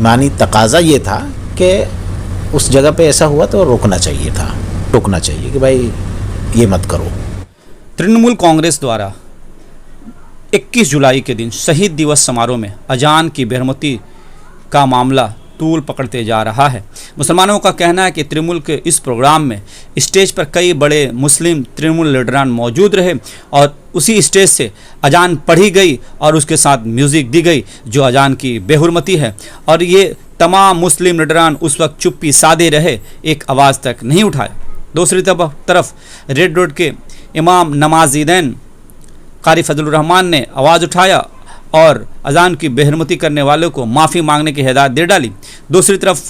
ایمانی تقاضا یہ تھا کہ اس جگہ پہ ایسا ہوا تو روکنا چاہیے تھا، ٹوکنا چاہیے کہ بھائی یہ مت کرو۔ ترنمول کانگریس دوارا 21 جولائی کے دن شہید دیوس سماروہ میں اذان کی بےحرمتی کا معاملہ طول پکڑتے جا رہا ہے۔ مسلمانوں کا کہنا ہے کہ ترنمول کے اس پروگرام میں اسٹیج پر کئی بڑے مسلم ترنمول لیڈران موجود رہے اور اسی اسٹیج سے اذان پڑھی گئی اور اس کے ساتھ میوزک دی گئی جو اذان کی بے حرمتی ہے، اور یہ تمام مسلم لیڈران اس وقت چپی سادے رہے، ایک آواز تک نہیں اٹھائے۔ دوسری طرف ریڈ روڈ کے امام نماز عیدین قاری فضل الرحمان نے آواز اٹھایا اور اذان کی بے حرمتی کرنے والوں کو معافی مانگنے کی ہدایت دے ڈالی۔ دوسری طرف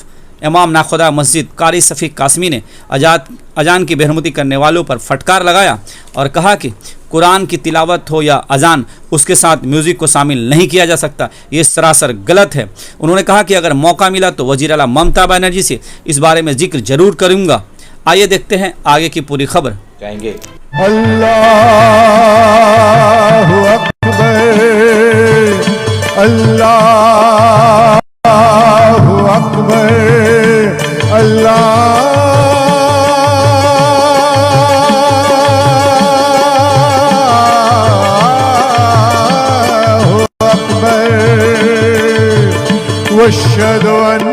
امام ناخدا مسجد قاری صفی قاسمی نے اذان کی بے حرمتی کرنے والوں پر پھٹکار لگایا اور کہا کہ قرآن کی تلاوت ہو یا اذان، اس کے ساتھ میوزک کو شامل نہیں کیا جا سکتا، یہ سراسر غلط ہے۔ انہوں نے کہا کہ اگر موقع ملا تو وزیر اعلیٰ ممتا بنرجی سے اس بارے میں ذکر ضرور کروں گا۔ آئیے دیکھتے ہیں آگے کی پوری خبر۔ جائیں گے اللہ اکبر، اللہ اکبر، اللہ اکبر، واشہد ان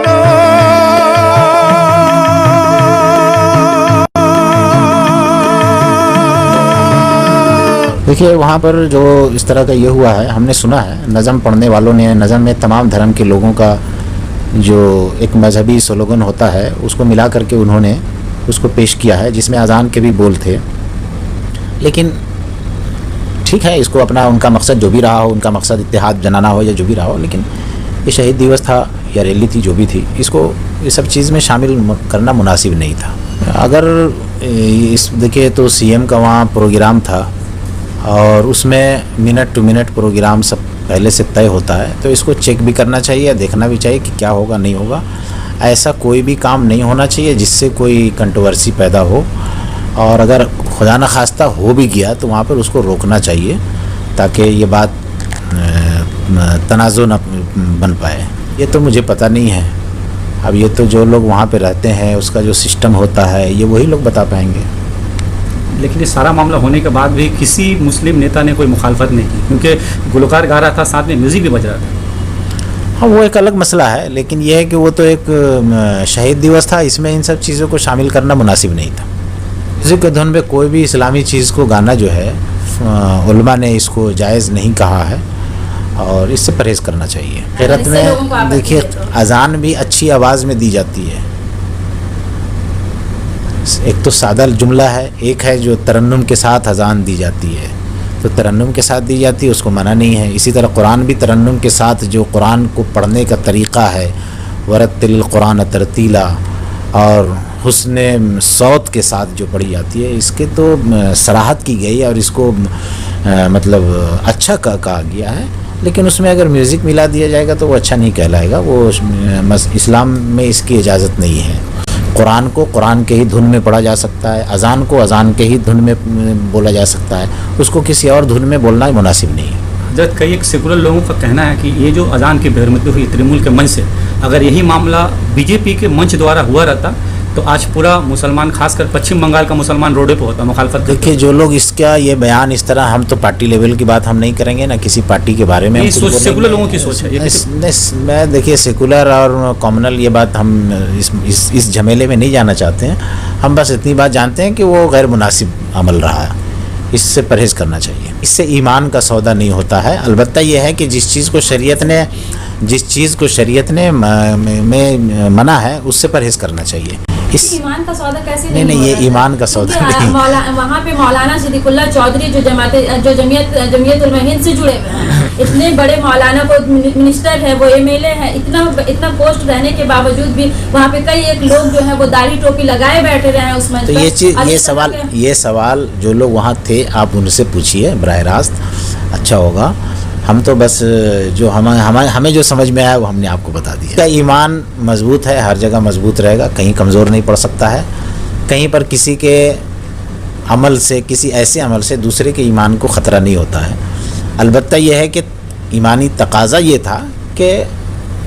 دیکھیے وہاں پر جو اس طرح کا یہ ہوا ہے، ہم نے سنا ہے نظم پڑھنے والوں نے، نظم میں تمام دھرم کے لوگوں کا جو ایک مذہبی سلوگن ہوتا ہے اس کو ملا کر کے انہوں نے اس کو پیش کیا ہے، جس میں اذان کے بھی بول تھے۔ لیکن ٹھیک ہے، اس کو اپنا ان کا مقصد جو بھی رہا ہو، ان کا مقصد اتحاد جنانا ہو یا جو بھی رہا ہو، لیکن یہ شہید دیوس تھا یا ریلی تھی جو بھی تھی، اس کو یہ سب چیز میں شامل کرنا مناسب نہیں تھا۔ اگر اس دیکھیں تو سی ایم کا وہاں پروگرام تھا اور اس میں منٹ ٹو منٹ پروگرام سب پہلے سے طے ہوتا ہے، تو اس کو چیک بھی کرنا چاہیے، دیکھنا بھی چاہیے کہ کیا ہوگا نہیں ہوگا۔ ایسا کوئی بھی کام نہیں ہونا چاہیے جس سے کوئی کنٹروورسی پیدا ہو، اور اگر خدا نخواستہ ہو بھی گیا تو وہاں پر اس کو روکنا چاہیے تاکہ یہ بات تنازع نہ بن پائے۔ یہ تو مجھے پتہ نہیں ہے، اب یہ تو جو لوگ وہاں پہ رہتے ہیں اس کا جو سسٹم ہوتا ہے یہ وہی لوگ بتا پائیں گے۔ لیکن یہ سارا معاملہ ہونے کے بعد بھی کسی مسلم نیتا نے کوئی مخالفت نہیں کی، کیونکہ گلوکار گا رہا تھا، ساتھ میں میوزک بھی بج رہا تھا۔ ہاں وہ ایک الگ مسئلہ ہے، لیکن یہ ہے کہ وہ تو ایک شہید دیوس تھا، اس میں ان سب چیزوں کو شامل کرنا مناسب نہیں تھا۔ میوزک کے دھن پہ کوئی بھی اسلامی چیز کو گانا جو ہے علماء نے اس کو جائز نہیں کہا ہے اور اس سے پرہیز کرنا چاہیے۔ خیرت میں دیکھیے اذان بھی اچھی آواز میں دی جاتی ہے، ایک تو سادہ جملہ ہے، ایک ہے جو ترنم کے ساتھ اذان دی جاتی ہے، تو ترنم کے ساتھ دی جاتی ہے اس کو منع نہیں ہے۔ اسی طرح قرآن بھی ترنم کے ساتھ جو قرآن کو پڑھنے کا طریقہ ہے، ورتل القرآن ترتیلا، اور حسن صوت کے ساتھ جو پڑھی جاتی ہے، اس کے تو صراحت کی گئی اور اس کو مطلب اچھا کہا گیا ہے۔ لیکن اس میں اگر میوزک ملا دیا جائے گا تو وہ اچھا نہیں کہلائے گا، وہ اسلام میں اس کی اجازت نہیں ہے۔ قرآن کو قرآن کے ہی دھن میں پڑھا جا سکتا ہے، اذان کو اذان کے ہی دھن میں بولا جا سکتا ہے، اس کو کسی اور دھن میں بولنا مناسب نہیں ہے۔ حضرت کئی ایک سیکولر لوگوں کا کہنا ہے کہ یہ جو اذان کی بے حرمتی ہوئی ترنمول کے منچ سے، اگر یہی معاملہ بی جے پی کے منچ دوارا ہوا رہتا تو آج پورا مسلمان، خاص کر پچھم بنگال کا مسلمان روڈے پہ ہوتا مخالفت۔ دیکھیے جو لوگ اس کا یہ بیان اس طرح، ہم تو پارٹی لیول کی بات ہم نہیں کریں گے، نہ کسی پارٹی کے بارے میں سیکولر لوگوں کی سوچ ہے۔ میں دیکھیے سیکولر اور کامنل یہ بات ہم اس جھمیلے میں نہیں جانا چاہتے ہیں، ہم بس اتنی بات جانتے ہیں کہ وہ غیر مناسب عمل رہا ہے، اس سے پرہیز کرنا چاہیے۔ اس سے ایمان کا سودا نہیں ہوتا ہے۔ البتہ یہ ہے کہ جس چیز کو شریعت نے منع ہے اس سے پرہیز کرنا چاہیے۔ ایمان کا سودا کیسے نہیں یہ ایمان کا سودا نہیں۔ وہاں پہ مولانا صدیق اللہ چودھری جو جمعیت المہند سے جڑے ہوئے ہیں، اتنے بڑے مولانا کو منسٹر ہے، وہ ایم ایل اے ہے، اتنا پوسٹ رہنے کے باوجود بھی وہاں پہ کئی ایک لوگ جو ہے وہ داڑھی ٹوپی لگائے بیٹھے رہے ہیں اس منچ پر۔ تو یہ سوال جو لوگ وہاں تھے آپ ان سے پوچھیے براہ راست، اچھا ہوگا۔ ہم تو بس جو ہمیں جو سمجھ میں آیا وہ ہم نے آپ کو بتا دیا۔ ایمان مضبوط ہے، ہر جگہ مضبوط رہے گا، کہیں کمزور نہیں پڑ سکتا ہے، کہیں پر کسی کے عمل سے، کسی ایسے عمل سے دوسرے کے ایمان کو خطرہ نہیں ہوتا ہے۔ البتہ یہ ہے کہ ایمانی تقاضا یہ تھا کہ